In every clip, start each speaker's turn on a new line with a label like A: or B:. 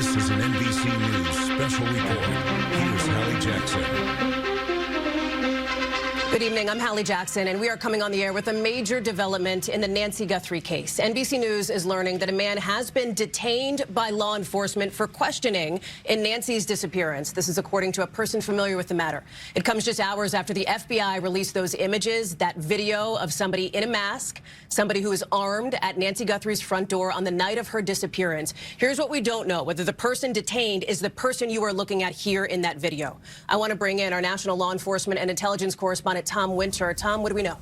A: This is an NBC News special report. Here's Hallie Jackson.
B: Good evening, I'm Hallie Jackson, and we are coming on the air with a major development in the Nancy Guthrie case. NBC News is learning that a man has been detained by law enforcement for questioning in Nancy's disappearance. This is according to a person familiar with the matter. It comes just hours after the FBI released those images, that video of somebody in a mask, somebody who is armed at Nancy Guthrie's front door on the night of her disappearance. Here's what we don't know, whether the person detained is the person you are looking at here in that video. I want to bring in our national law enforcement and intelligence correspondent, Tom Winter. Tom, what do we know?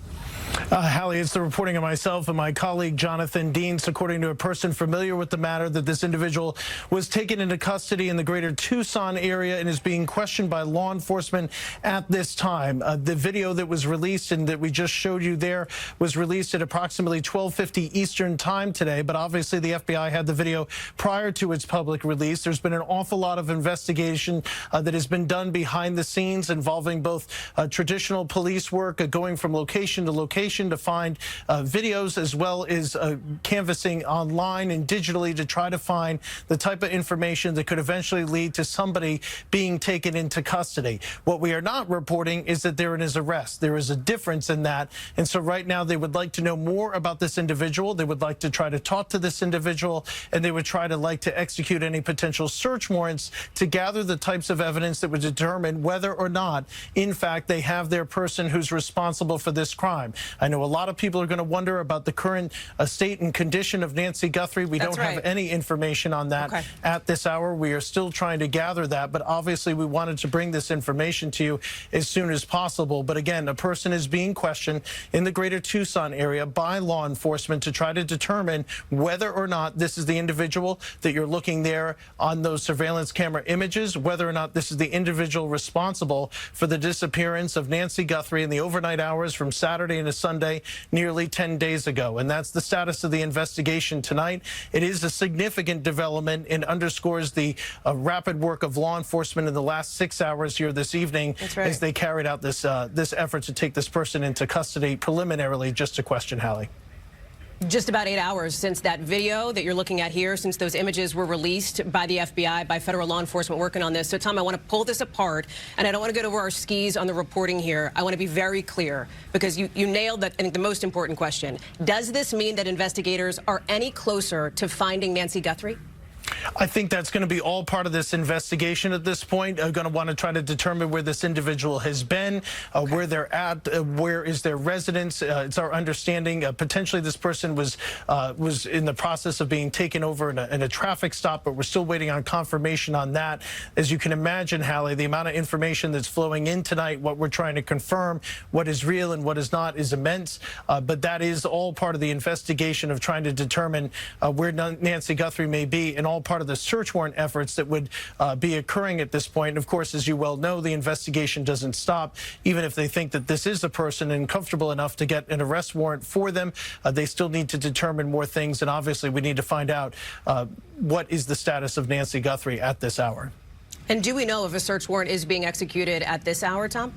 C: Hallie, it's the reporting of myself and my colleague Jonathan Deans, according to a person familiar with the matter, that this individual was taken into custody in the greater Tucson area and is being questioned by law enforcement at this time. The video that was released and that we just showed you there was released at approximately 12:50 Eastern time today, but obviously the FBI had the video prior to its public release. There's been an awful lot of investigation that has been done behind the scenes involving both traditional police work, going from location to location to find videos, as well as canvassing online and digitally to try to find the type of information that could eventually lead to somebody being taken into custody. What we are not reporting is that there is arrest. There is a difference in that. And so right now they would like to know more about this individual. They would like to try to talk to this individual, and they would try to execute any potential search warrants to gather the types of evidence that would determine whether or not, in fact, they have their person who's responsible for this crime. I know a lot of people are going to wonder about the current state and condition of Nancy Guthrie. We don't have any information on that at this hour. We are still trying to gather that, but obviously we wanted to bring this information to you as soon as possible. But again, a person is being questioned in the greater Tucson area by law enforcement to try to determine whether or not this is the individual that you're looking there on those surveillance camera images, whether or not this is the individual responsible for the disappearance of Nancy Guthrie in the overnight hours from Saturday into Sunday, nearly 10 days ago. And that's the status of the investigation tonight. It is a significant development and underscores the rapid work of law enforcement in the last 6 hours here this evening as they carried out this effort to take this person into custody preliminarily, just to question Hallie.
B: Just about 8 hours since that video that you're looking at here, since those images were released by the FBI, by federal law enforcement working on this. So, Tom, I want to pull this apart, and I don't want to get over our skis on the reporting here. I want to be very clear, because you nailed that, I think, the most important question. Does this mean that investigators are any closer to finding Nancy Guthrie?
C: I think that's going to be all part of this investigation at this point. Going to want to try to determine where this individual has been, where they're at, where is their residence. It's our understanding potentially this person was in the process of being taken over in a traffic stop, but we're still waiting on confirmation on that. As you can imagine, Hallie, the amount of information that's flowing in tonight, what we're trying to confirm, what is real and what is not, is immense. But that is all part of the investigation of trying to determine where Nancy Guthrie may be, and all part of the search warrant efforts that would be occurring at this point. And of course, as you well know, the investigation doesn't stop. Even if they think that this is a person and comfortable enough to get an arrest warrant for them, they still need to determine more things. And obviously, we need to find out what is the status of Nancy Guthrie at this hour.
B: And do we know if a search warrant is being executed at this hour, Tom?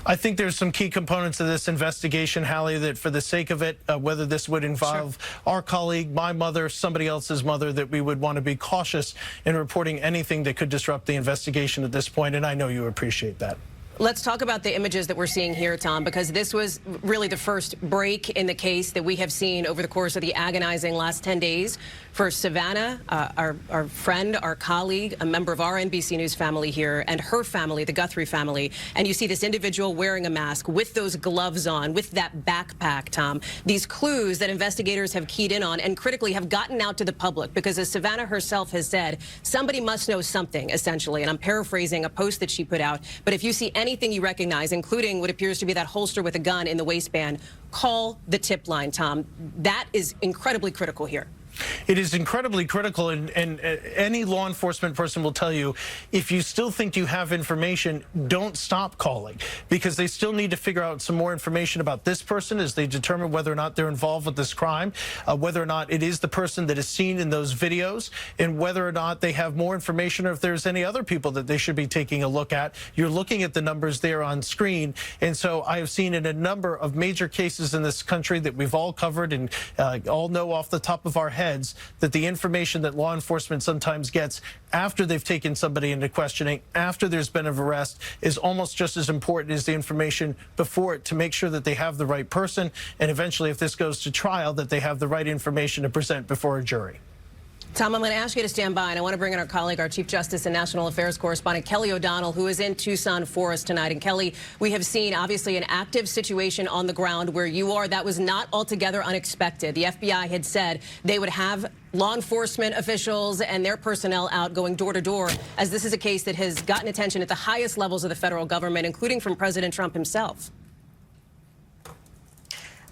C: I think there's some key components of this investigation, Hallie, that for the sake of it, whether this would involve our colleague, my mother, somebody else's mother, that we would want to be cautious in reporting anything that could disrupt the investigation at this point, and I know you appreciate that.
B: Let's talk about the images that we're seeing here, Tom, because this was really the first break in the case that we have seen over the course of the agonizing last 10 days for Savannah, our friend, our colleague, a member of our NBC News family here, and her family, the Guthrie family. And you see this individual wearing a mask with those gloves on, with that backpack, Tom. These clues that investigators have keyed in on and critically have gotten out to the public, because as Savannah herself has said, somebody must know something, essentially. And I'm paraphrasing a post that she put out. But if you see anything you recognize, including what appears to be that holster with a gun in the waistband, call the tip line, Tom. That is incredibly critical here.
C: It is incredibly critical, and any law enforcement person will tell you, if you still think you have information, don't stop calling, because they still need to figure out some more information about this person as they determine whether or not they're involved with this crime, whether or not it is the person that is seen in those videos, and whether or not they have more information, or if there's any other people that they should be taking a look at. You're looking at the numbers there on screen, and so I have seen in a number of major cases in this country that we've all covered and all know off the top of our head heads that the information that law enforcement sometimes gets after they've taken somebody into questioning, after there's been an arrest, is almost just as important as the information before it, to make sure that they have the right person, and eventually, if this goes to trial, that they have the right information to present before a jury.
B: Tom, I'm going to ask you to stand by, and I want to bring in our colleague, our Chief Justice and National Affairs correspondent, Kelly O'Donnell, who is in Tucson for us tonight. And Kelly, we have seen, obviously, an active situation on the ground where you are. That was not altogether unexpected. The FBI had said they would have law enforcement officials and their personnel out going door to door, as this is a case that has gotten attention at the highest levels of the federal government, including from President Trump himself.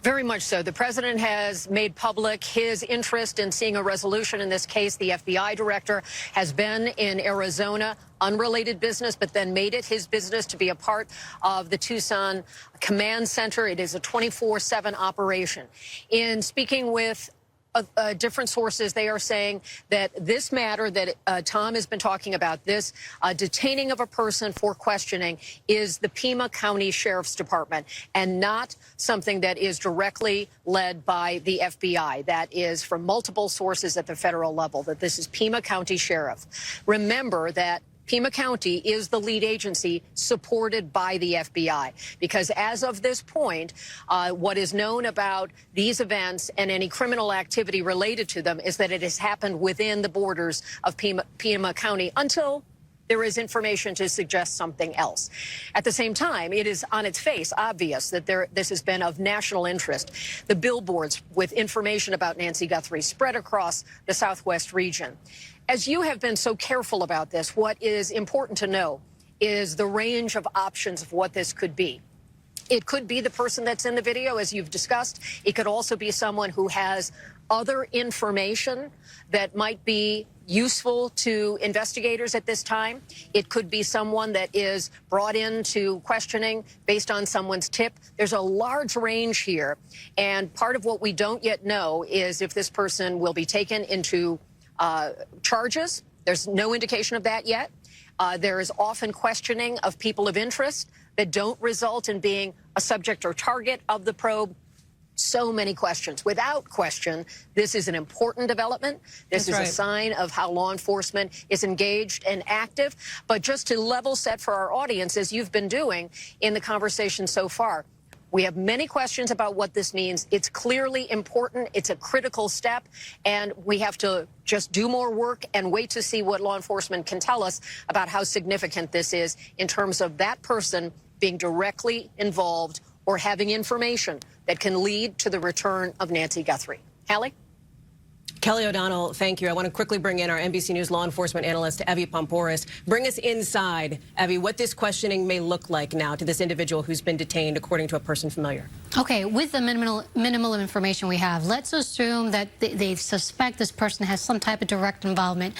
D: Very much so. The president has made public his interest in seeing a resolution in this case. The FBI director has been in Arizona, unrelated business, but then made it his business to be a part of the Tucson Command Center. It is a 24/7 operation. In speaking with different sources, they are saying that this matter that Tom has been talking about, this detaining of a person for questioning, is the Pima County Sheriff's Department and not something that is directly led by the FBI. That is from multiple sources at the federal level, that this is Pima County Sheriff. Remember that Pima County is the lead agency supported by the FBI, because as of this point, what is known about these events and any criminal activity related to them is that it has happened within the borders of Pima County until there is information to suggest something else. At the same time, it is on its face obvious that this has been of national interest. The billboards with information about Nancy Guthrie spread across the Southwest region. As you have been so careful about this, what is important to know is the range of options of what this could be. It could be the person that's in the video, as you've discussed. It could also be someone who has other information that might be useful to investigators at this time. It could be someone that is brought into questioning based on someone's tip. There's a large range here, and part of what we don't yet know is if this person will be taken into charges. There's no indication of that yet. There is often questioning of people of interest that don't result in being a subject or target of the probe. So many questions. Without question, this is an important development. This is a sign of how law enforcement is engaged and active. But just to level set for our audience, as you've been doing in the conversation so far, we have many questions about what this means. It's clearly important. It's a critical step, and we have to just do more work and wait to see what law enforcement can tell us about how significant this is in terms of that person being directly involved or having information that can lead to the return of Nancy Guthrie. Hallie?
B: Kelly O'Donnell, thank you. I want to quickly bring in our NBC News law enforcement analyst, Evie Pomporis. Bring us inside, Evie, what this questioning may look like now to this individual who's been detained, according to a person familiar.
E: Okay, with the minimal information we have, let's assume that they suspect this person has some type of direct involvement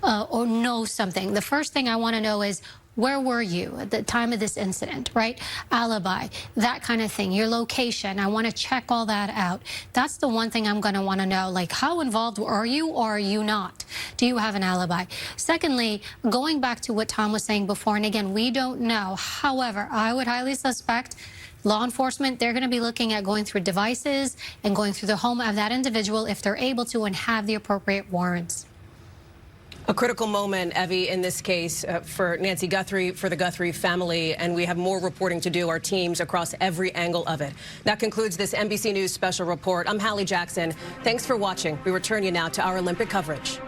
E: or knows something. The first thing I want to know is, where were you at the time of this incident, right? Alibi, that kind of thing. Your location, I want to check all that out. That's the one thing I'm going to want to know, like, how involved are you or are you not? Do you have an alibi? Secondly, going back to what Tom was saying before, and again, we don't know. However, I would highly suspect law enforcement, they're going to be looking at going through devices and going through the home of that individual if they're able to and have the appropriate warrants.
B: A critical moment, Evie, in this case for Nancy Guthrie, for the Guthrie family, and we have more reporting to do, our teams across every angle of it. That concludes this NBC News special report. I'm Hallie Jackson. Thanks for watching. We return you now to our Olympic coverage.